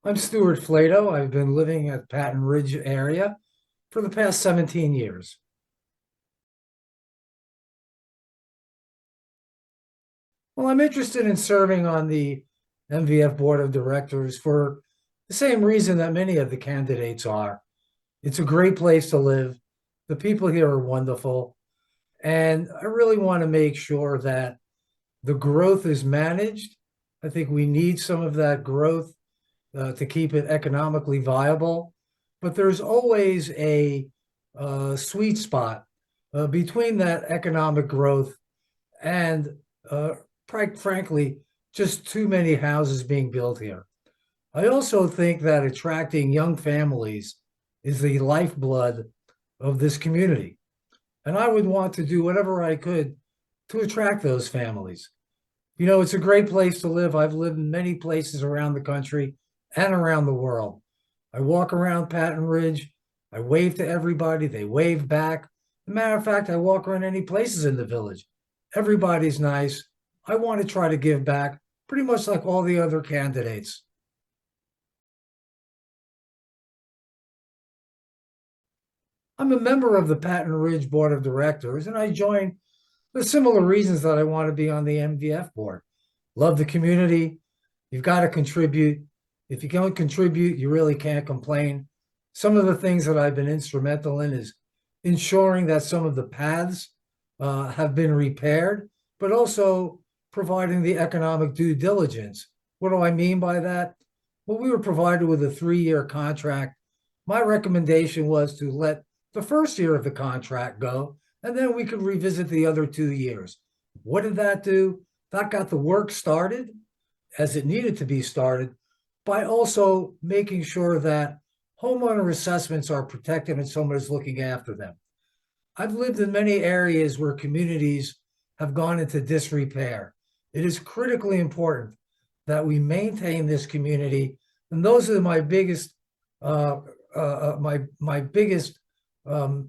I'm Stuart Flatow. I've been living at Patton Ridge area for the past 17 years. Well, I'm interested in serving on the MVF Board of Directors for the same reason that many of the candidates are. It's a great place to live. The people here are wonderful. And I really want to make sure that the growth is managed. I think we need some of that growth to keep it economically viable. But there's always a sweet spot between that economic growth and, uh, frankly, just too many houses being built here. I also think that attracting young families is the lifeblood of this community. And I would want to do whatever I could to attract those families. It's a great place to live. I've lived in many places around the country and around the world. I walk around Patton Ridge. I wave to everybody. They wave back. As a matter of fact, I walk around any places in the village. Everybody's nice. I want to try to give back pretty much like all the other candidates. I'm a member of the Patton Ridge Board of Directors, and I joined for similar reasons that I want to be on the MVF board. Love the community. You've got to contribute. If you can't contribute, you really can't complain. Some of the things that I've been instrumental in is ensuring that some of the paths have been repaired, but also providing the economic due diligence. What do I mean by that? Well, we were provided with a 3-year contract. My recommendation was to let the first year of the contract go, and then we could revisit the other 2 years. What did that do? That got the work started as it needed to be started by also making sure that homeowner assessments are protected and someone is looking after them. I've lived in many areas where communities have gone into disrepair. It is critically important that we maintain this community, and those are my biggest my biggest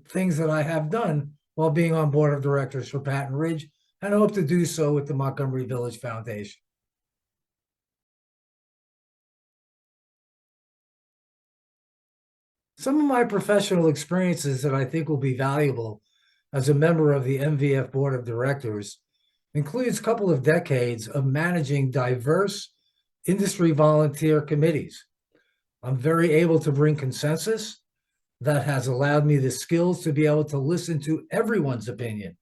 things that I have done while being on board of directors for Patton Ridge, and I hope to do so with the Montgomery Village Foundation. Some of my professional experiences that I think will be valuable as a member of the MVF Board of Directors includes a couple of decades of managing diverse industry volunteer committees. I'm very able to bring consensus that has allowed me the skills to be able to listen to everyone's opinion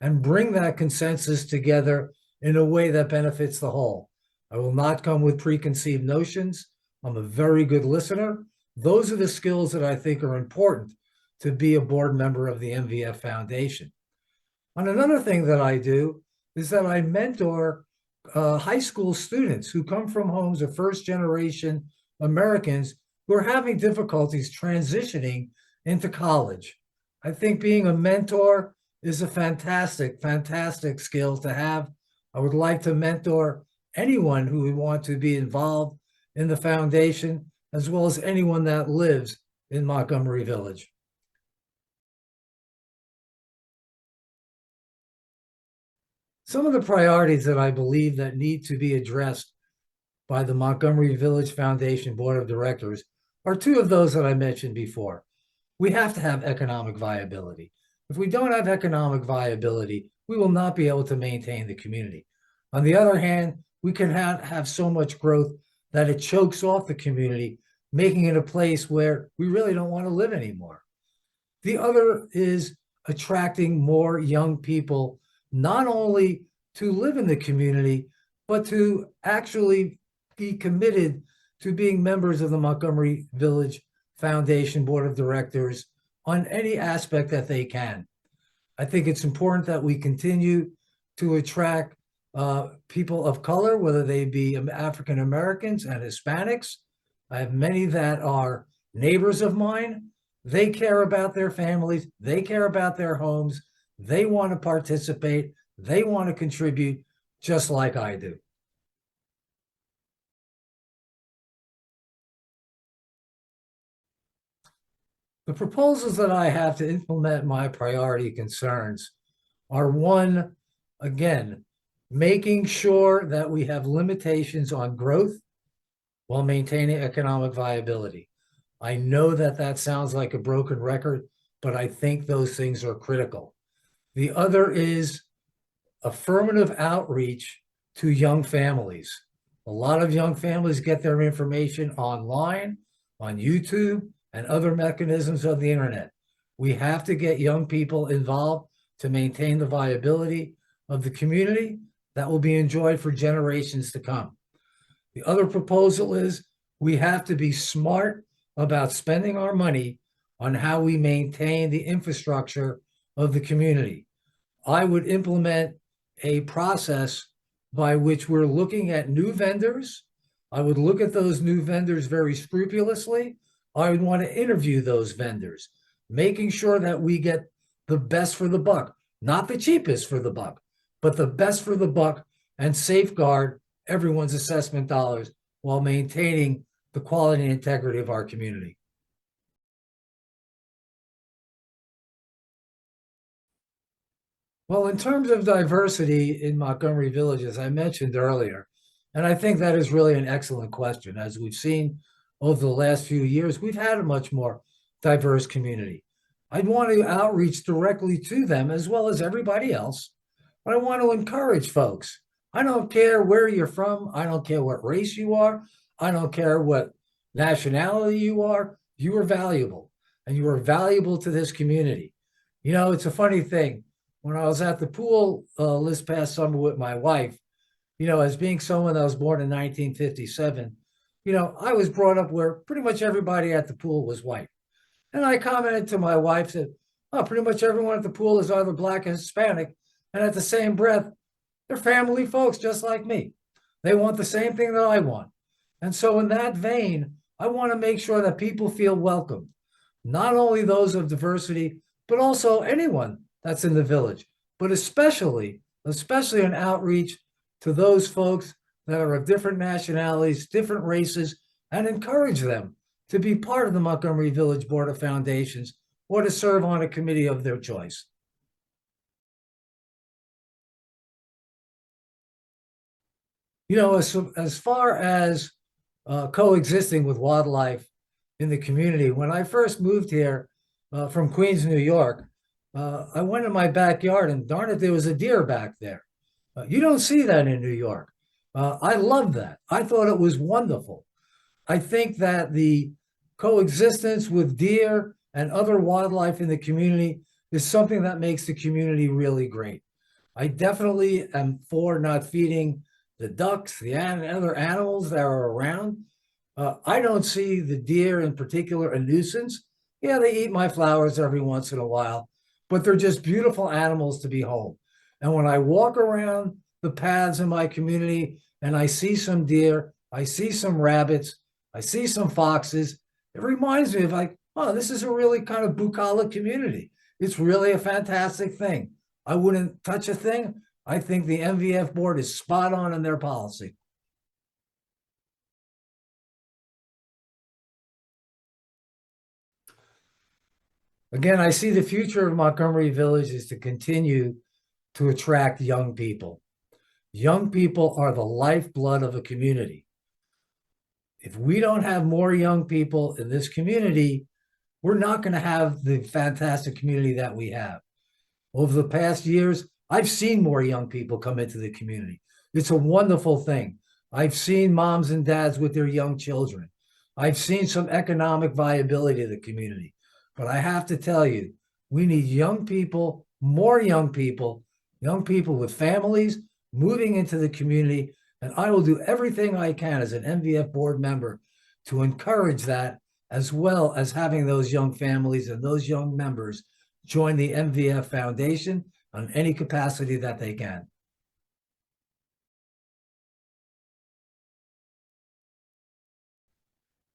and bring that consensus together in a way that benefits the whole. I will not come with preconceived notions. I'm a very good listener. Those are the skills that I think are important to be a board member of the MVF Foundation. And another thing that I do is that I mentor high school students who come from homes of first generation Americans who are having difficulties transitioning into college. I think being a mentor is a fantastic, fantastic skill to have. I would like to mentor anyone who would want to be involved in the foundation, as well as anyone that lives in Montgomery Village. Some of the priorities that I believe that need to be addressed by the Montgomery Village Foundation Board of Directors are two of those that I mentioned before. We have to have economic viability. If we don't have economic viability, we will not be able to maintain the community. On the other hand, we can have so much growth that it chokes off the community, making it a place where we really don't want to live anymore. The other is attracting more young people, not only to live in the community, but to actually be committed to being members of the Montgomery Village Foundation Board of Directors on any aspect that they can. I think it's important that we continue to attract people of color, whether they be African Americans and Hispanics. I have many that are neighbors of mine. They care about their families. They care about their homes. They want to participate. They want to contribute just like I do. The proposals that I have to implement my priority concerns are one, again, making sure that we have limitations on growth. while maintaining economic viability. I know that that sounds like a broken record, but I think those things are critical. The other is affirmative outreach to young families. A lot of young families get their information online, on YouTube, and other mechanisms of the internet. We have to get young people involved to maintain the viability of the community that will be enjoyed for generations to come. The other proposal is we have to be smart about spending our money on how we maintain the infrastructure of the community. I would implement a process by which we're looking at new vendors. I would look at those new vendors very scrupulously. I would want to interview those vendors, making sure that we get the best for the buck, not the cheapest for the buck, but the best for the buck, and safeguard everyone's assessment dollars while maintaining the quality and integrity of our community. Well, in terms of diversity in Montgomery Village, as I mentioned earlier, and I think that is really an excellent question. As we've seen over the last few years, we've had a much more diverse community. I'd want to outreach directly to them as well as everybody else, but I want to encourage folks. I don't care where you're from. I don't care what race you are. I don't care what nationality you are. You are valuable, and you are valuable to this community. You know, it's a funny thing. When I was at the pool this past summer with my wife, you know, as being someone that was born in 1957, you know, I was brought up where pretty much everybody at the pool was white. And I commented to my wife that, oh, pretty much everyone at the pool is either black or Hispanic. And at the same breath, they're family folks just like me. They want the same thing that I want. And so, in that vein, I want to make sure that people feel welcome, not only those of diversity, but also anyone that's in the village, but especially an outreach to those folks that are of different nationalities, different races, and encourage them to be part of the Montgomery Village Board of Foundations or to serve on a committee of their choice. You know, as far as coexisting with wildlife in the community, when I first moved here from Queens, New York, I went in my backyard and darn it, there was a deer back there. You don't see that in New York. I love that. I thought it was wonderful. I think that the coexistence with deer and other wildlife in the community is something that makes the community really great. I definitely am for not feeding the ducks, the other animals that are around. I don't see the deer in particular a nuisance. Yeah, they eat my flowers every once in a while, but they're just beautiful animals to behold. And when I walk around the paths in my community and I see some deer, I see some rabbits, I see some foxes, it reminds me of like, oh, this is a really kind of bucolic community. It's really a fantastic thing. I wouldn't touch a thing. I think the MVF board is spot on in their policy. Again, I see the future of Montgomery Village is to continue to attract young people. Young people are the lifeblood of a community. If we don't have more young people in this community, we're not going to have the fantastic community that we have. Over the past years, I've seen more young people come into the community. It's a wonderful thing. I've seen moms and dads with their young children. I've seen some economic viability of the community. But I have to tell you, we need young people, more young people with families moving into the community. And I will do everything I can as an MVF board member to encourage that, as well as having those young families and those young members join the MVF Foundation on any capacity that they can.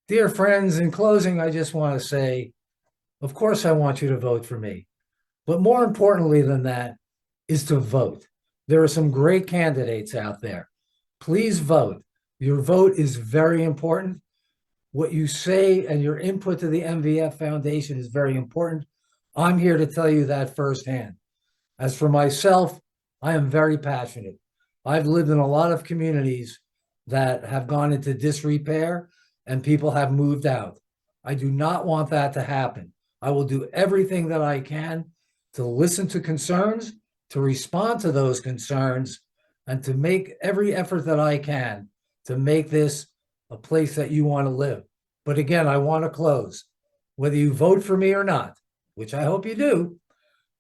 Dear friends, in closing, I just want to say, of course, I want you to vote for me. But more importantly than that is to vote. There are some great candidates out there. Please vote. Your vote is very important. What you say and your input to the MVF Foundation is very important. I'm here to tell you that firsthand. As for myself, I am very passionate. I've lived in a lot of communities that have gone into disrepair and people have moved out. I do not want that to happen. I will do everything that I can to listen to concerns, to respond to those concerns, and to make every effort that I can to make this a place that you want to live. But again, I want to close. Whether you vote for me or not, which I hope you do,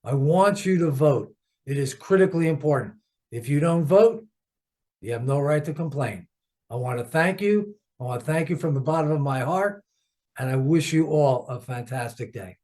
I want you to vote. It is critically important. If you don't vote, you have no right to complain. I want to thank you. I want to thank you from the bottom of my heart. And I wish you all a fantastic day.